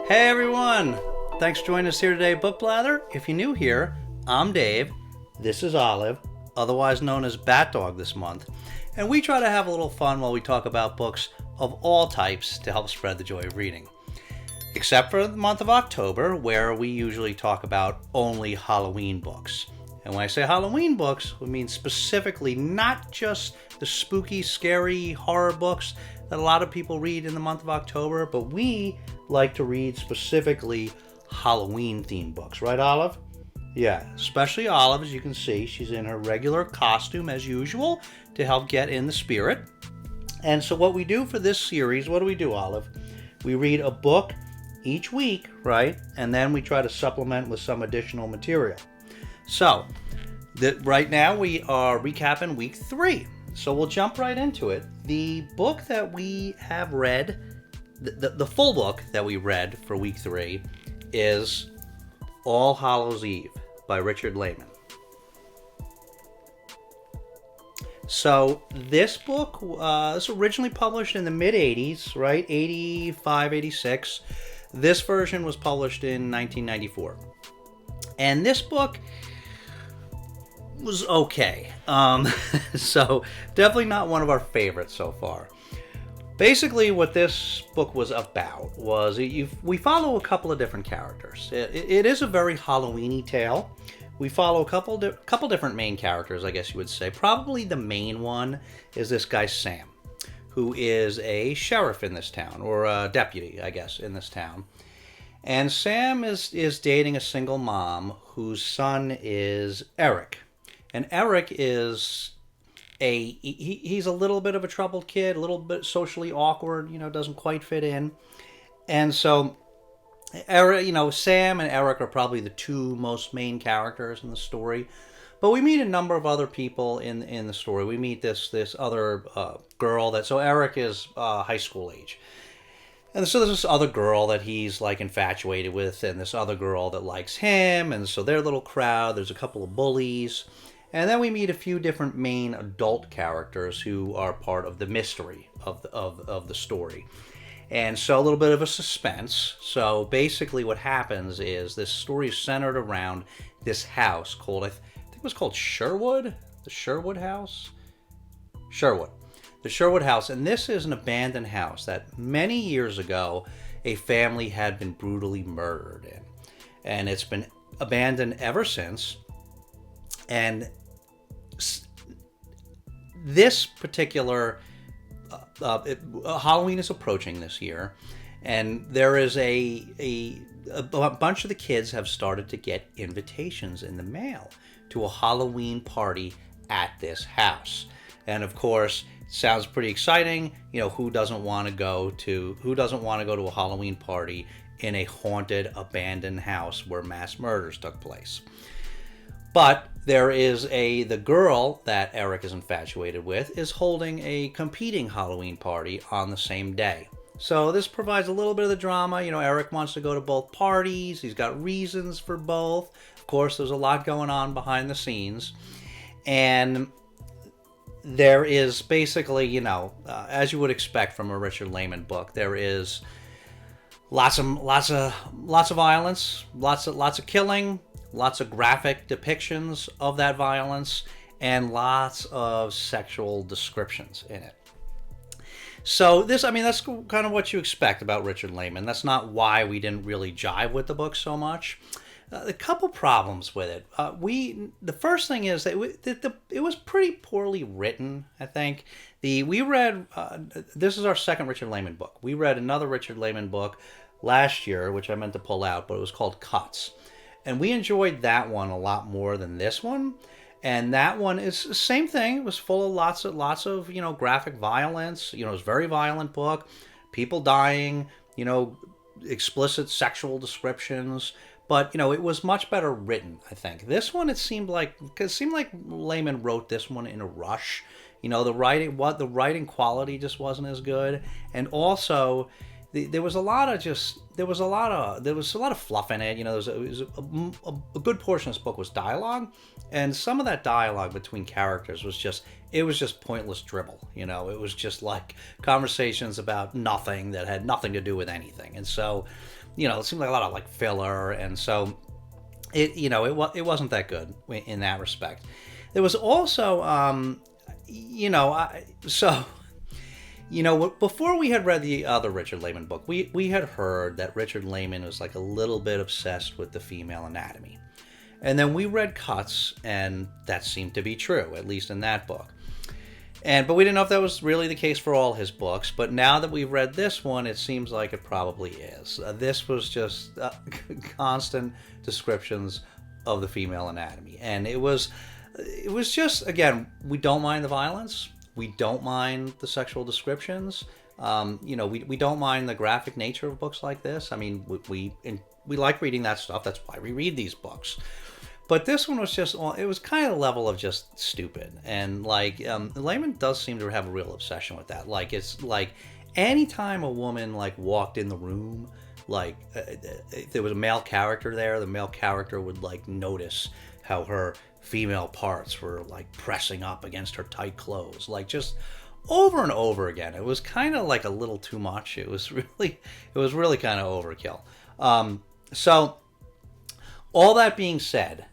Hey everyone! Thanks for joining us here today, Book Blather. If you're new here, I'm Dave. This is Olive, otherwise known as Bat Dog this month. And we try to have a little fun while we talk about books of all types to help spread the joy of reading. Except for the month of October, where we usually talk about only Halloween books. And when I say Halloween books, we mean specifically not just the spooky, scary horror books that a lot of people read in the month of October, but we like to read specifically Halloween-themed books. Right, Olive? Yeah, especially Olive, as you can see. She's in her regular costume, as usual, to help get in the spirit. And so what we do for this series, what do we do, Olive? We read a book each week, right? And then we try to supplement with some additional material. So, right now we are recapping week 3. So we'll jump right into it. The book that we have read, the full book that we read for week 3 is All Hallows Eve by Richard Lehman. So this book was originally published in the mid-80s, right? 85, 86. This version was published in 1994. And this book was okay. So definitely not one of our favorites so far. Basically, what this book was about was we follow a couple of different characters. It is a very Halloween-y tale. We follow a couple different main characters, I guess you would say. Probably the main one is this guy Sam, who is a sheriff in this town, or a deputy, I guess, in this town. And Sam is dating a single mom whose son is Eric. And Eric is he's a little bit of a troubled kid, a little bit socially awkward, doesn't quite fit in. And so Eric, Sam and Eric are probably the two most main characters in the story. But we meet a number of other people in the story. We meet this other girl so Eric is high school age. And so there's this other girl that he's like infatuated with, and this other girl that likes him, and so their little crowd, there's a couple of bullies. And then we meet a few different main adult characters who are part of the mystery of the story. And so a little bit of a suspense. So basically what happens is this story is centered around this house called, I think it was called Sherwood? The Sherwood House? Sherwood. The Sherwood House. And this is an abandoned house that many years ago a family had been brutally murdered in. And it's been abandoned ever since. And this particular Halloween is approaching this year, and there is a bunch of the kids have started to get invitations in the mail to a Halloween party at this house. And of course, it sounds pretty exciting. Who doesn't want to go to a Halloween party in a haunted, abandoned house where mass murders took place? But there is the girl that Eric is infatuated with is holding a competing Halloween party on the same day. So this provides a little bit of the drama. Eric wants to go to both parties. He's got reasons for both. Of course, there's a lot going on behind the scenes. And there is basically, as you would expect from a Richard Lehman book, there is lots of violence, lots of killing, lots of graphic depictions of that violence, and lots of sexual descriptions in it. So that's kind of what you expect about Richard Lehman. That's not why we didn't really jive with the book so much. A couple problems with it. The first thing is that it was pretty poorly written, I think. We read, this is our second Richard Lehman book. We read another Richard Lehman book last year, which I meant to pull out, but it was called Cuts. And we enjoyed that one a lot more than this one. And that one is the same thing. It was full of lots of graphic violence. It was a very violent book. People dying, explicit sexual descriptions. But, it was much better written, I think. This one, it seemed like Lehman wrote this one in a rush. The writing quality just wasn't as good. And also, there was a lot of fluff in it. A good portion of this book was dialogue, and some of that dialogue between characters was just pointless dribble. It was just like conversations about nothing that had nothing to do with anything. And so it seemed like a lot of like filler, and so it wasn't that good in that respect. There was also before we had read the other Richard Lehman book, we had heard that Richard Lehman was like a little bit obsessed with the female anatomy. And then we read cuts, and that seemed to be true, at least in that book. But we didn't know if that was really the case for all his books. But now that we've read this one, it seems like it probably is. This was just constant descriptions of the female anatomy. And it was just, again, we don't mind the violence. We don't mind the sexual descriptions. We don't mind the graphic nature of books like this. I mean, we like reading that stuff. That's why we read these books. But this one was just, it was kind of the level of just stupid. And like, Lehman does seem to have a real obsession with that. Like, it's like anytime a woman like walked in the room, like if there was a male character there, the male character would like notice how her female parts were like pressing up against her tight clothes, like just over and over again. It was kind of like a little too much. It was really kind of overkill. So all that being said,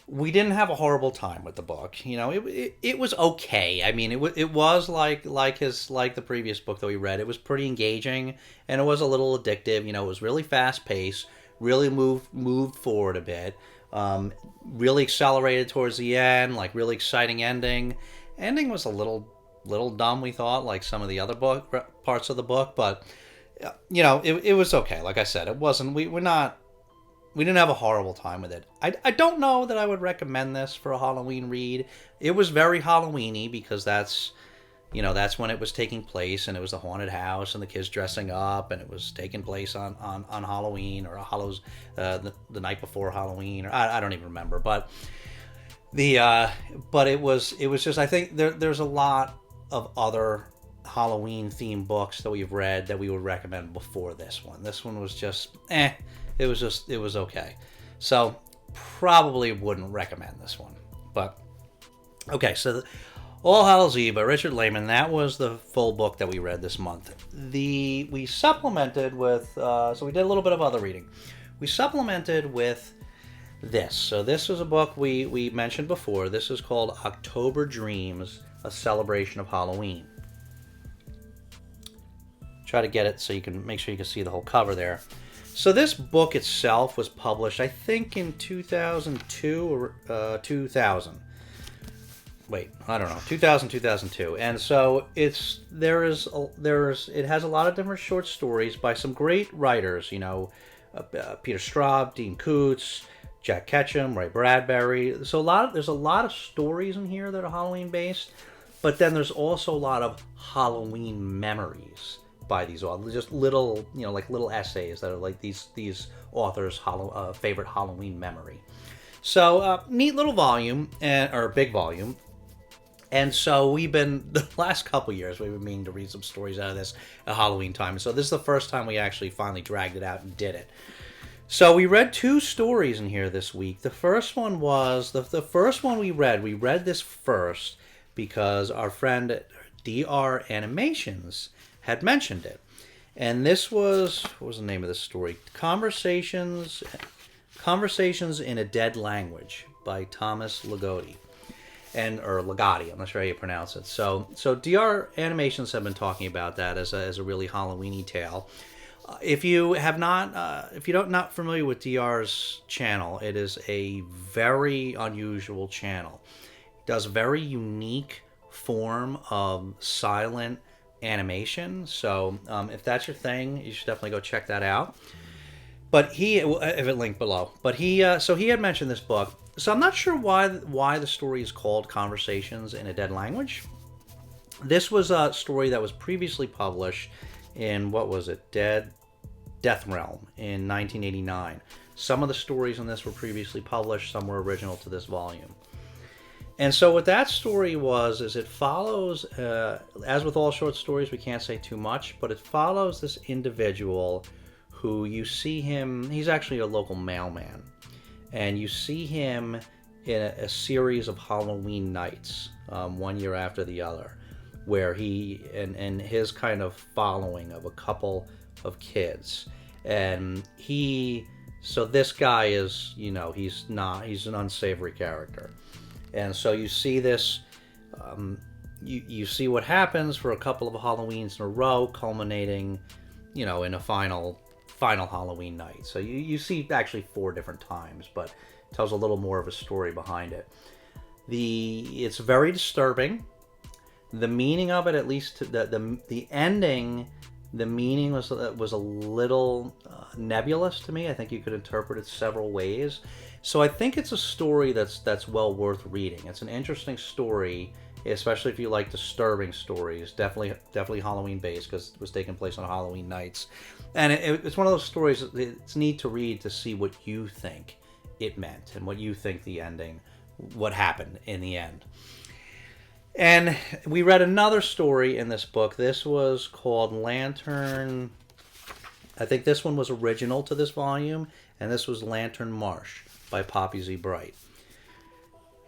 we didn't have a horrible time with the book. It was okay. I mean, it was like the previous book that we read. It was pretty engaging, and it was a little addictive. It was really fast paced, really moved forward a bit, really accelerated towards the end, like really exciting ending. Ending was a little dumb, we thought, like some of the other parts of the book, but it was okay. Like I said, it wasn't. We didn't have a horrible time with it. I don't know that I would recommend this for a Halloween read. It was very Halloween-y because that's when it was taking place, and it was the haunted house and the kids dressing up, and it was taking place on Halloween or the night before Halloween, or I don't even remember. But but it was just, I think there's a lot of other Halloween themed books that we've read that we would recommend before this one. This one was just it was okay. So probably wouldn't recommend this one. But okay, so All Hallows Eve by Richard Lehman, that was the full book that we read this month. We supplemented with so we did a little bit of other reading. We supplemented with this. So this was a book we mentioned before. This is called October Dreams, a celebration of Halloween. Try to get it so you can make sure you can see the whole cover there. So this book itself was published, I think, in 2002 or 2000. Wait, I don't know, 2002. And so it has a lot of different short stories by some great writers. Peter Straub, Dean Koontz, Jack Ketchum, Ray Bradbury. So there's a lot of stories in here that are Halloween based, but then there's also a lot of Halloween memories by these authors, just little, like little essays that are like these authors' favorite Halloween memory. So neat little volume, or big volume. And so the last couple years, we've been meaning to read some stories out of this at Halloween time. So this is the first time we actually finally dragged it out and did it. So we read 2 stories in here this week. The first one was, the first one we read this first because our friend at DR Animations had mentioned it. And this was, what was the name of this story? Conversations in a Dead Language by Thomas Ligotti. Or Ligotti, I'm not sure how you pronounce it. So DR Animations have been talking about that as a really Halloween-y tale. If you're not familiar with DR's channel, it is a very unusual channel. It does a very unique form of silent animation. So if that's your thing, you should definitely go check that out. But I have it linked below. But he had mentioned this book. So I'm not sure why the story is called Conversations in a Dead Language. This was a story that was previously published in, what was it, Death Realm in 1989. Some of the stories in this were previously published, some were original to this volume. And so what that story is it follows, as with all short stories, we can't say too much, but it follows this individual who you see him, he's actually a local mailman. And you see him in a series of Halloween nights, one year after the other, where he and his kind of following of a couple of kids. And so this guy is, he's an unsavory character. And so you see this, you see what happens for a couple of Halloweens in a row, culminating, in a final Halloween night. So you see actually 4 different times, but it tells a little more of a story behind it. It's very disturbing. The meaning of it, at least the ending, the meaning was a little nebulous to me. I think you could interpret it several ways. So I think it's a story that's well worth reading. It's an interesting story, especially if you like disturbing stories. Definitely Halloween based, because it was taking place on Halloween nights. And it's one of those stories it's neat to read to see what you think it meant and what you think the ending, what happened in the end. And we read another story in this book. This was called Lantern. I think this one was original to this volume, and this was Lantern Marsh by Poppy Z. Bright.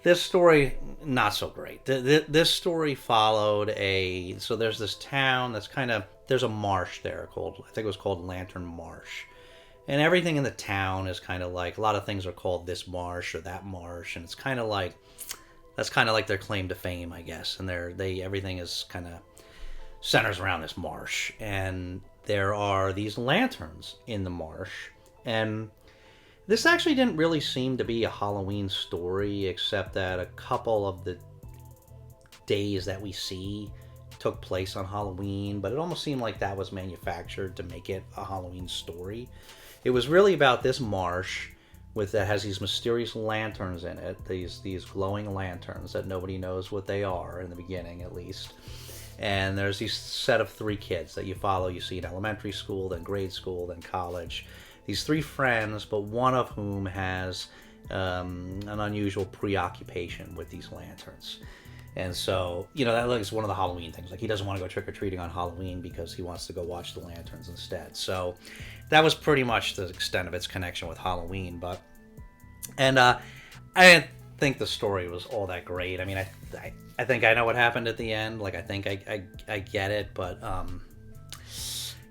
This story, not so great. This story followed so there's this town that's there's a marsh there I think it was called Lantern Marsh. And everything in the town is kind of like, a lot of things are called this marsh or that marsh, and it's kind of like, that's kind of like their claim to fame, I guess. And everything is kind of centers around this marsh. And there are these lanterns in the marsh. And this actually didn't really seem to be a Halloween story, except that a couple of the days that we see took place on Halloween. But it almost seemed like that was manufactured to make it a Halloween story. It was really about this marsh that has these mysterious lanterns in it, these glowing lanterns that nobody knows what they are, in the beginning at least. And there's these set of 3 kids that you follow. You see in elementary school, then grade school, then college. These 3 friends, but one of whom has an unusual preoccupation with these lanterns. And so, that is one of the Halloween things. Like, he doesn't want to go trick-or-treating on Halloween because he wants to go watch the lanterns instead. So that was pretty much the extent of its connection with Halloween. I didn't think the story was all that great. I mean, I think I know what happened at the end. Like, I think I get it, but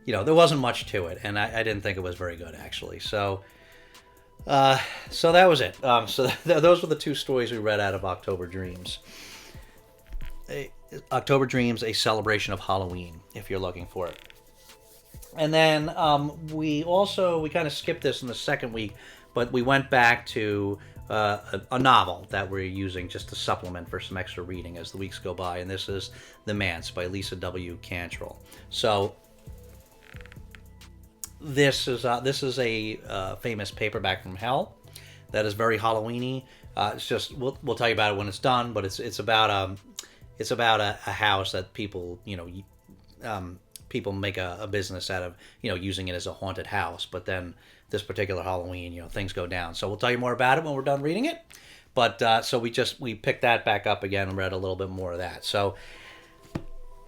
there wasn't much to it, and I didn't think it was very good, actually. So that was it. Those were the 2 stories we read out of October Dreams. October Dreams, a celebration of Halloween, if you're looking for it. And then we kind of skipped this in the second week, but we went back to a novel that we're using just to supplement for some extra reading as the weeks go by, and this is The Manse by Lisa W. Cantrell. So this is a famous paperback from hell that is very Halloween-y. It's just we'll tell you about it when it's done, but it's about a house that people people make a business out of using it as a haunted house. But then this particular Halloween, things go down. So we'll tell you more about it when we're done reading it. But so we picked that back up again and read a little bit more of that. So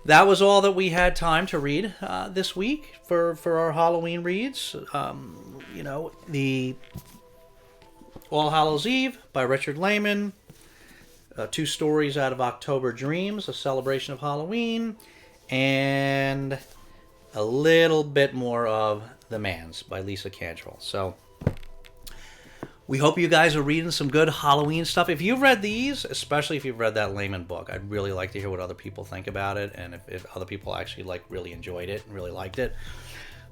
that was all that we had time to read this week for our Halloween reads. The All Hallows Eve by Richard Lehman. 2 stories out of October Dreams, a celebration of Halloween, and a little bit more of The Manse by Lisa Cantrell. So we hope you guys are reading some good Halloween stuff. If you've read these, especially if you've read that Lehman book, I'd really like to hear what other people think about it, and if other people actually really enjoyed it and really liked it.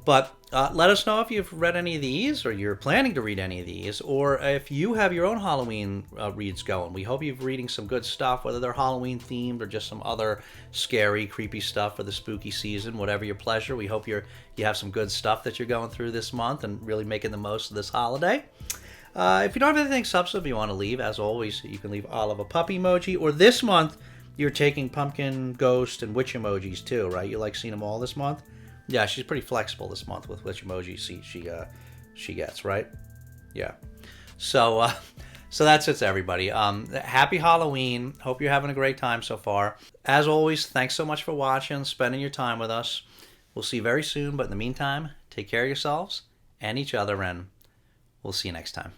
But let us know if you've read any of these, or you're planning to read any of these, or if you have your own Halloween reads going. We hope you're reading some good stuff, whether they're Halloween themed or just some other scary, creepy stuff for the spooky season, whatever your pleasure. We hope you have some good stuff that you're going through this month and really making the most of this holiday. If you don't have anything substantive you want to leave, as always, you can leave olive a puppy emoji, or this month you're taking pumpkin, ghost, and witch emojis too, right? You like seeing them all this month? Yeah, she's pretty flexible this month with which emoji she gets, right? Yeah. So that's it, everybody. Happy Halloween. Hope you're having a great time so far. As always, thanks so much for watching, spending your time with us. We'll see you very soon, but in the meantime, take care of yourselves and each other, and we'll see you next time.